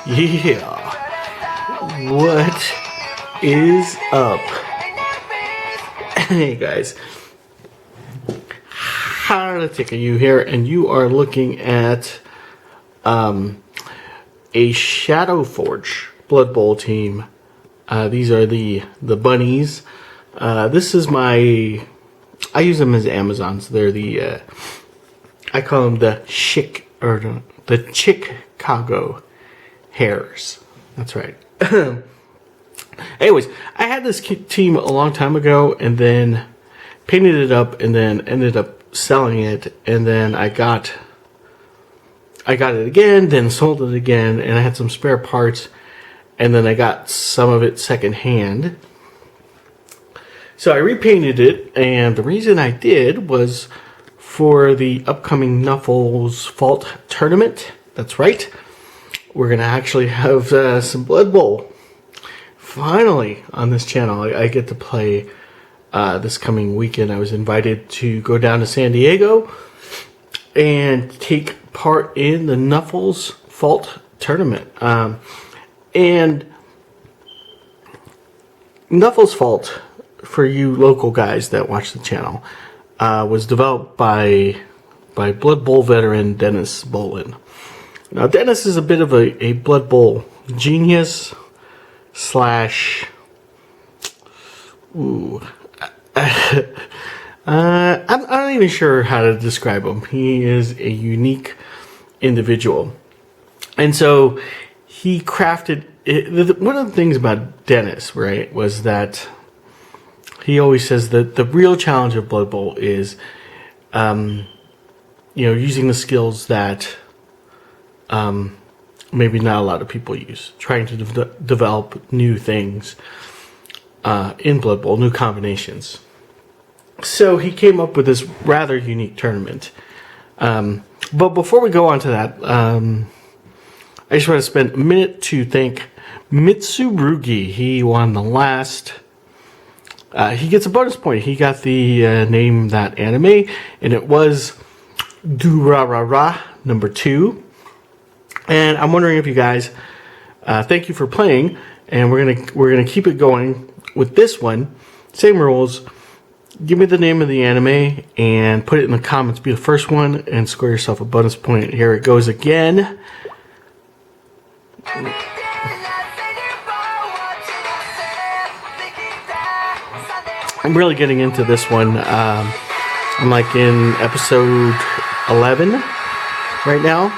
Yeah. What is up? Hey guys. Heretic you here, and you are looking at a Shadow Forge Blood Bowl team. These are the bunnies. This is I use them as Amazons. They're the I call them the Chicago hares. That's right. Anyways, I had this team a long time ago, and then painted it up, and then ended up selling it, and then I got it again, then sold it again, and I had some spare parts, and then I got some of it secondhand. So I repainted it, and the reason I did was for the upcoming Nuffle's Vault tournament. That's right. We're going to actually have some Blood Bowl. Finally, on this channel, I get to play this coming weekend. I was invited to go down to San Diego and take part in the Nuffle's Vault tournament. And Nuffle's Vault, for you local guys that watch the channel, was developed by Blood Bowl veteran Dennis Bolin. Now, Dennis is a bit of a Blood Bowl genius slash... I'm not even sure how to describe him. He is a unique individual. And so he crafted... one of the things about Dennis, right, was that he always says that the real challenge of Blood Bowl is, using the skills that maybe not a lot of people use. Trying to develop new things in Blood Bowl, new combinations. So he came up with this rather unique tournament. But before we go on to that, I just want to spend a minute to thank Mitsurugi. He won the last... he gets a bonus point. He got the name that anime, and it was Durarara number 2. And I'm wondering if you guys, thank you for playing, and we're gonna keep it going with this one. Same rules. Give me the name of the anime and put it in the comments. Be the first one and score yourself a bonus point. Here it goes again. I'm really getting into this one. I'm like in episode 11 right now,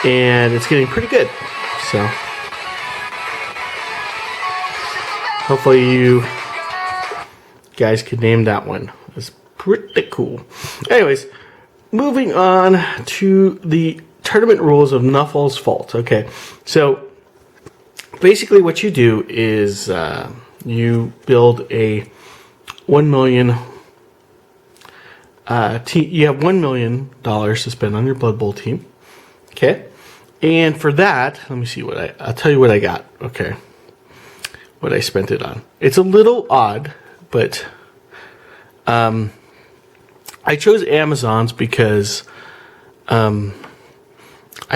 and it's getting pretty good. So hopefully you guys could name that one. It's pretty cool. Anyways, moving on to the tournament rules of Nuffle's Vault. Okay, so basically what you do is you build a 1 million you have $1 million to spend on your Blood Bowl team. Okay, and for that, let me see what I'll tell you what I got. Okay, what I spent it on. It's a little odd, but I chose Amazons because I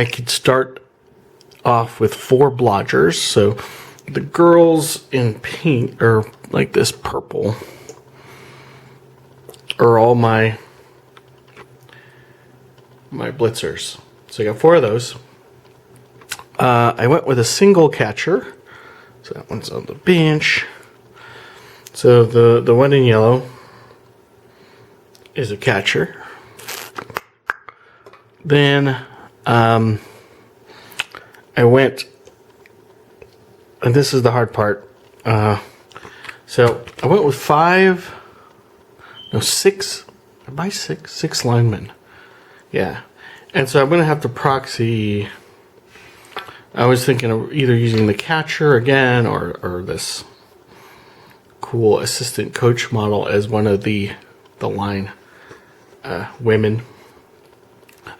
could start off with 4 blodgers. So the girls in pink, or like this purple, are all my blitzers. So I got 4 of those. I went with a single catcher. So that one's on the bench. So the one in yellow is a catcher. Then I went, and this is the hard part. So I went with 6 linemen. Yeah. And so I'm going to have to proxy. I was thinking of either using the catcher again or this cool assistant coach model as one of the line women.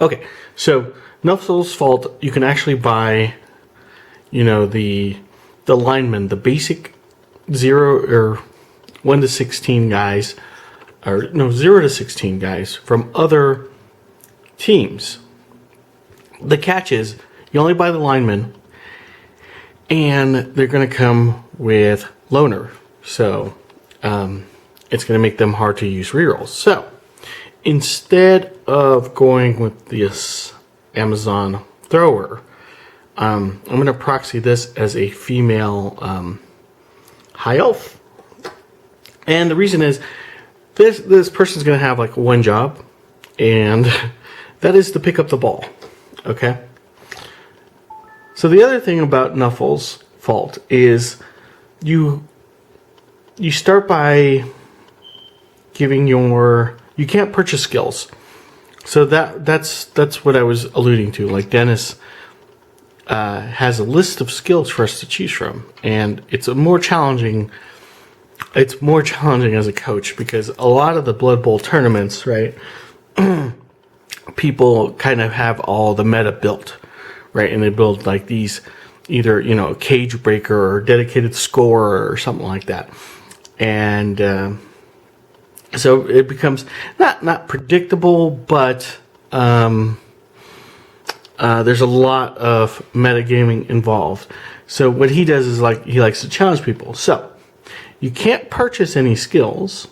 Okay, so Nuffle's Vault, you can actually buy, the linemen, the basic 0 or 1 to 16 guys, or no, 0 to 16 guys from other teams. The catch is You only buy the linemen, and they're going to come with loner. So it's going to make them hard to use rerolls. So instead of going with this Amazon thrower, I'm going to proxy this as a female high elf. And the reason is this person's going to have like one job, and that is to pick up the ball. Okay? So the other thing about Nuffle's fault is you start by giving you can't purchase skills. So that's what I was alluding to. Like Dennis has a list of skills for us to choose from, and it's more challenging as a coach, because a lot of the Blood Bowl tournaments, right, people kind of have all the meta built, right, and they build like these either, a cage breaker or dedicated scorer or something like that, and so it becomes not predictable, but there's a lot of metagaming involved. So what he does is he likes to challenge people. So you can't purchase any skills.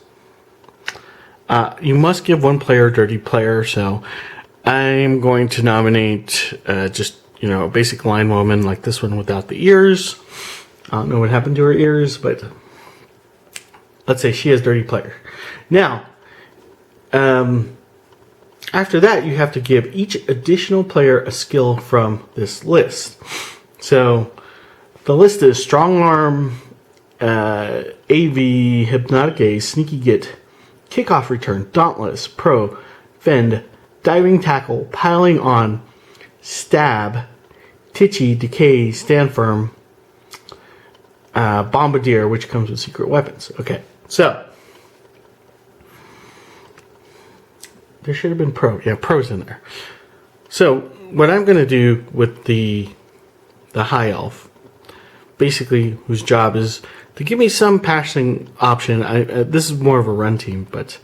You must give one player a dirty player. So I'm going to nominate just a basic line woman like this one without the ears. I don't know what happened to her ears, but let's say she has dirty player. Now, after that, you have to give each additional player a skill from this list. So the list is Strong Arm, AV, Hypnotic Gaze, Sneaky Git, Kickoff Return, Dauntless, Pro, Fend, Diving Tackle, Piling On, Stab, Titchy, Decay, Stand Firm, Bombardier, which comes with secret weapons. Okay, so there should have been Pro. Yeah, Pro's in there. So what I'm going to do with the High Elf, basically whose job is to give me some passing option. This is more of a run team, but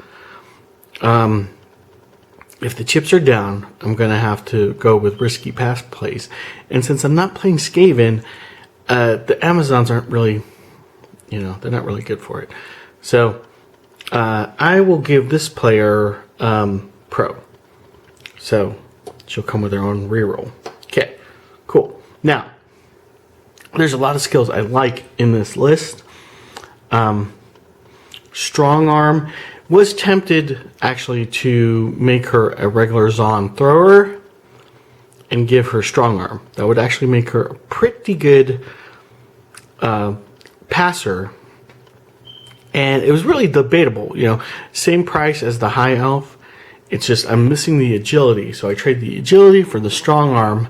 if the chips are down, I'm going to have to go with risky pass plays. And since I'm not playing Skaven, the Amazons aren't really, they're not really good for it. So I will give this player Pro. So she'll come with her own reroll. Okay, cool. Now, there's a lot of skills I like in this list. Strong Arm. Was tempted actually to make her a regular Zon thrower and give her Strong Arm. That would actually make her a pretty good passer. And it was really debatable, same price as the High Elf. It's just I'm missing the agility, so I trade the agility for the Strong Arm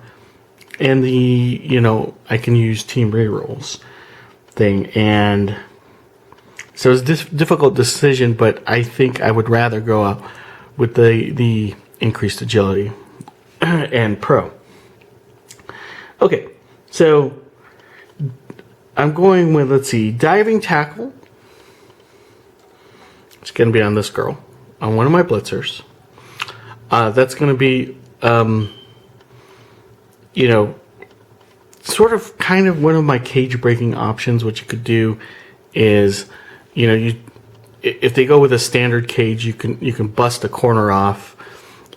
and the, I can use team rerolls thing. And so it's a difficult decision, but I think I would rather go up with the increased agility and Pro. Okay, so I'm going with, let's see, Diving Tackle. It's going to be on this girl, on one of my blitzers. That's going to be, sort of kind of one of my cage breaking options. What you could do is, if they go with a standard cage, you can bust a corner off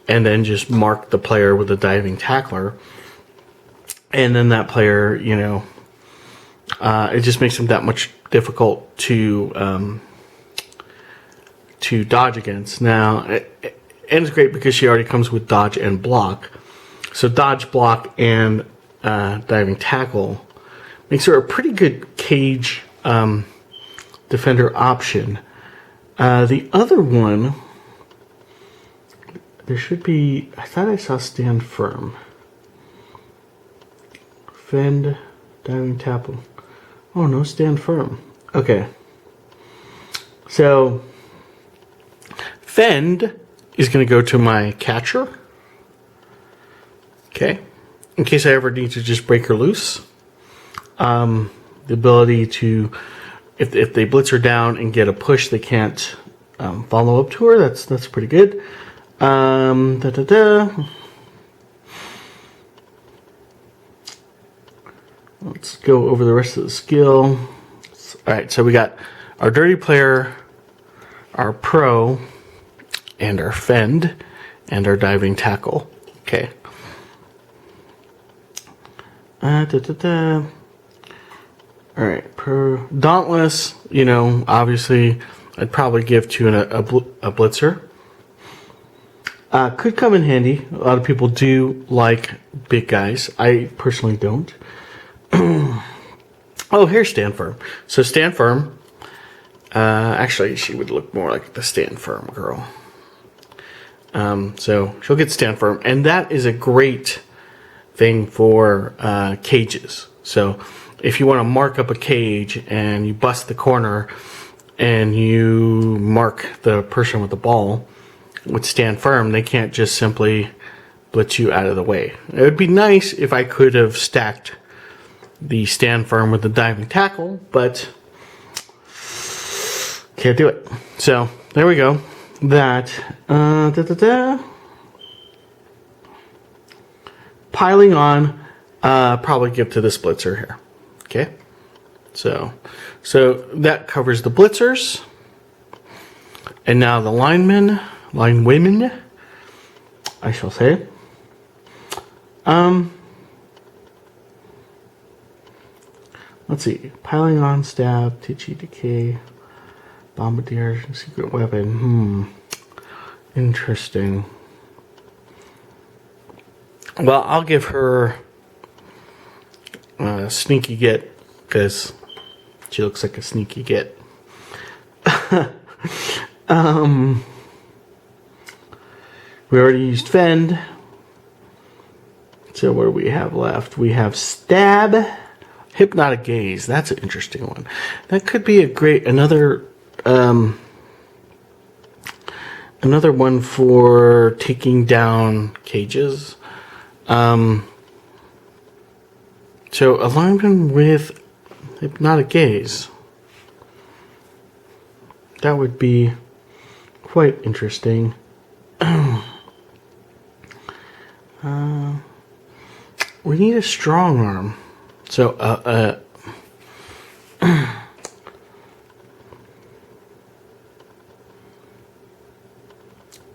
and then just mark the player with a diving tackler. And then that player, it just makes them that much difficult to dodge against. Now, and it's great because she already comes with dodge and block. So dodge, block, and diving tackle makes her a pretty good cage defender option. The other one, there should be, I thought I saw Stand Firm. Fend, diving tackle. Oh, no, Stand Firm. Okay. So Fend is going to go to my catcher. Okay. In case I ever need to just break her loose. The ability to, if they blitz her down and get a push, they can't follow up to her. That's pretty good. Let's go over the rest of the skill. Alright, so we got our dirty player, our pro, and our fend, and our diving tackle. Okay. Alright, pro. Dauntless, you know, obviously, I'd probably give to a blitzer. Could come in handy. A lot of people do like big guys. I personally don't. Oh, here's Stand Firm. So Stand Firm. Actually, she would look more like the Stand Firm girl. So she'll get Stand Firm. And that is a great thing for cages. So if you want to mark up a cage and you bust the corner and you mark the person with the ball, with Stand Firm, they can't just simply blitz you out of the way. It would be nice if I could have stacked the Stand Firm with the diving tackle, but can't do it. So there we go. That piling on, probably give to this blitzer here. Okay, so that covers the blitzers, and now the linemen. Line women, I shall say. Let's see. Piling on, stab, titchy, decay, bombardier, secret weapon. Interesting. Well, I'll give her a sneaky get, because she looks like a sneaky get. We already used fend. So what do we have left? We have stab, hypnotic gaze. That's an interesting one. That could be a great another one for taking down cages. So alignment with hypnotic gaze. That would be quite interesting. We need a strong arm. So,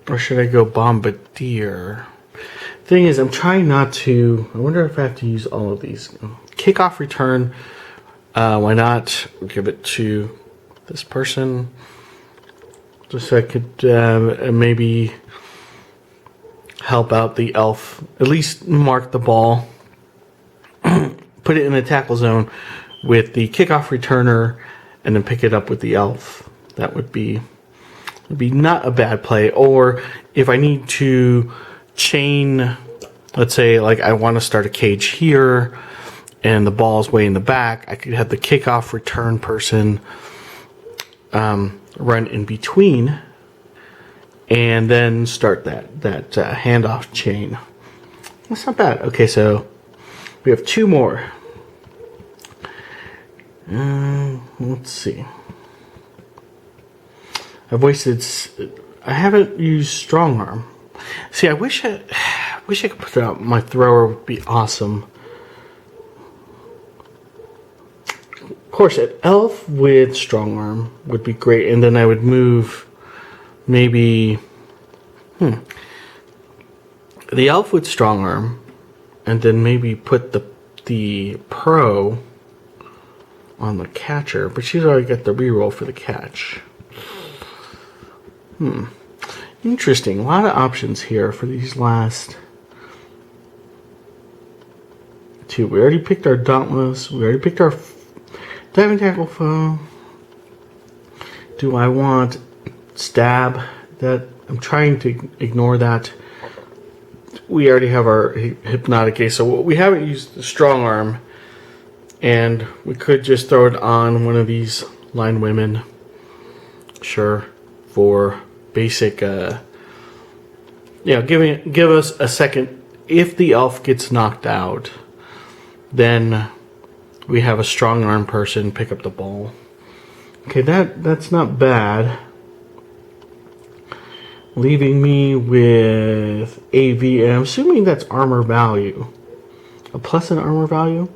or should I go bombardier? Thing is, I'm trying not to. I wonder if I have to use all of these. Kickoff return. Why not give it to this person? Just so I could maybe help out the elf. At least mark the ball. Put it in the tackle zone with the kickoff returner, and then pick it up with the elf. That would be not a bad play. Or if I need to chain, let's say like I want to start a cage here, and the ball's way in the back, I could have the kickoff return person run in between, and then start that handoff chain. That's not bad. Okay, so we have two more. Let's see. I haven't used strong arm. See, I wish I could put out my thrower. Would be awesome. Of course, an elf with strong arm would be great, and then I would move maybe the elf with strong arm, and then maybe put the pro on the catcher, but she's already got the reroll for the catch. Interesting. A lot of options here for these last two. We already picked our Dauntless. We already picked our diving tackle foe. Do I want stab? That I'm trying to ignore that. We already have our hypnotic gaze, so we haven't used the strong arm, and we could just throw it on one of these line women. Sure, for basic, give us a second. If the elf gets knocked out, then we have a strong arm person pick up the ball. Okay, that's not bad. Leaving me with AV, and I'm assuming that's armor value. A plus in armor value?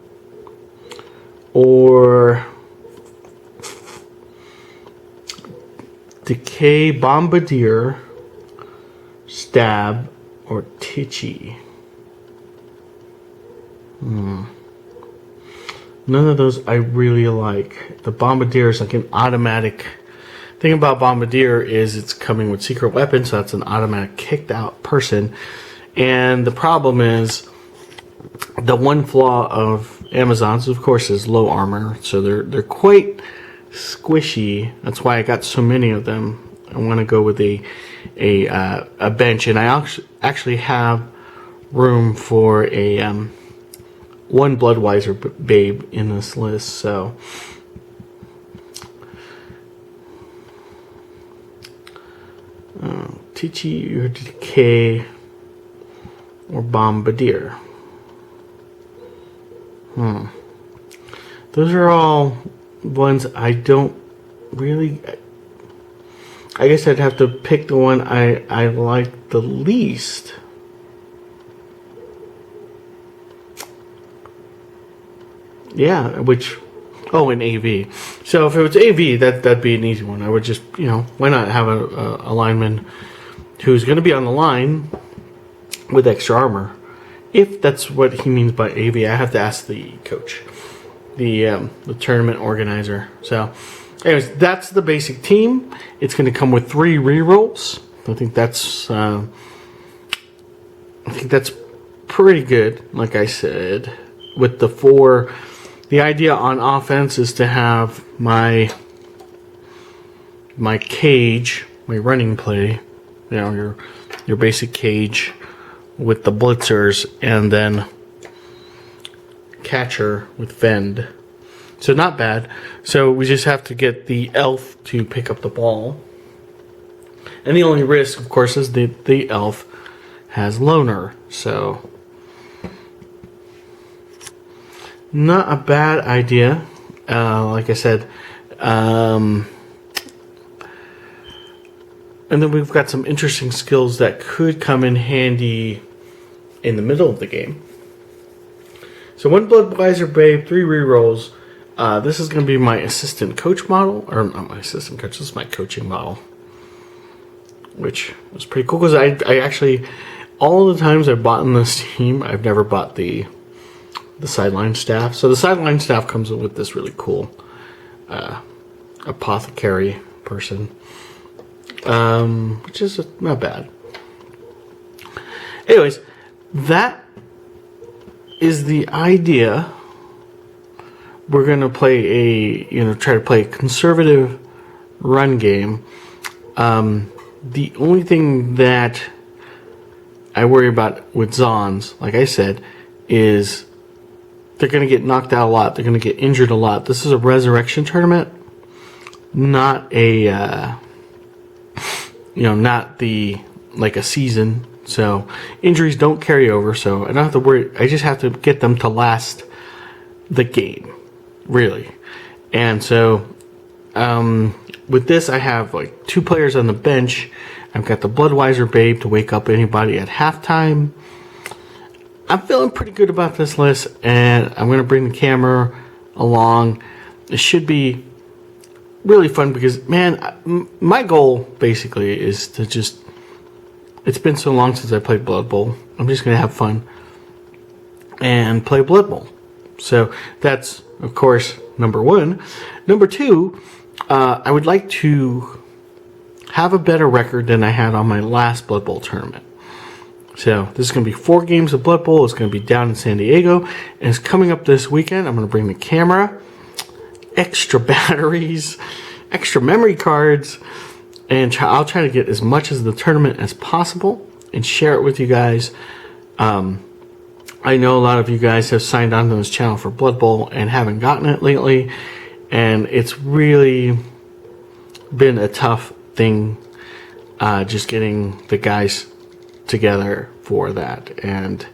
or Decay, Bombardier, Stab, or Titchy. None of those I really like. The Bombardier is like an automatic. Thing about Bombardier is it's coming with secret weapons, so that's an automatic kicked out person. And the problem is the one flaw of Amazons, of course, is low armor, so they're quite squishy. That's why I got so many of them. I want to go with a bench, and I actually have room for a one Bloodweiser babe in this list. So Titchy or Decay or Bombardier. Those are all ones I don't really. I guess I'd have to pick the one I like the least. Yeah, which, an AV. So if it was AV, that'd be an easy one. I would just, why not have a lineman who's going to be on the line with extra armor? If that's what he means by AV, I have to ask the coach, the tournament organizer. So, anyways, that's the basic team. It's going to come with 3 rerolls. I think that's pretty good. Like I said, with the 4. The idea on offense is to have my cage, my running play, your basic cage with the blitzers, and then catcher with fend. So not bad. So we just have to get the elf to pick up the ball. And the only risk, of course, is the elf has loner. So not a bad idea. Like I said. And then we've got some interesting skills that could come in handy in the middle of the game. So 1 Bloodweiser Babe, 3 rerolls. This is going to be my assistant coach model. Or not my assistant coach, this is my coaching model. Which was pretty cool because I actually, all the times I've bought in this team, I've never bought the sideline staff. So the sideline staff comes with this really cool apothecary person. Which is not bad. Anyways, that is the idea. We're gonna play try to play a conservative run game. The only thing that I worry about with Zons, like I said, is they're gonna get knocked out a lot. They're gonna get injured a lot. This is a resurrection tournament, not a not like a season. So injuries don't carry over. So I don't have to worry. I just have to get them to last the game, really. And so with this, I have like 2 players on the bench. I've got the Bloodweiser Babe to wake up anybody at halftime. I'm feeling pretty good about this list, and I'm going to bring the camera along. It should be really fun because, man, my goal basically is to just, it's been so long since I played Blood Bowl. I'm just going to have fun and play Blood Bowl. So that's, of course, number 1. Number 2, I would like to have a better record than I had on my last Blood Bowl tournament. So this is going to be 4 games of Blood Bowl. It's going to be down in San Diego, and it's coming up this weekend. I'm going to bring the camera, extra batteries, extra memory cards, and I'll try to get as much of the tournament as possible and share it with you guys. I know a lot of you guys have signed on to this channel for Blood Bowl and haven't gotten it lately, and it's really been a tough thing just getting the guys together for that. And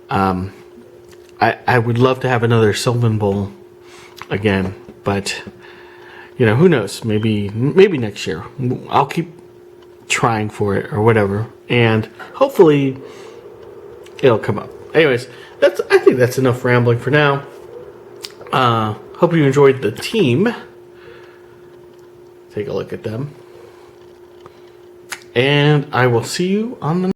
I would love to have another Sylvan Bowl again, but who knows? Maybe next year. I'll keep trying for it or whatever, and hopefully it'll come up. Anyways, I think that's enough rambling for now. Hope you enjoyed the team. Take a look at them. And I will see you on the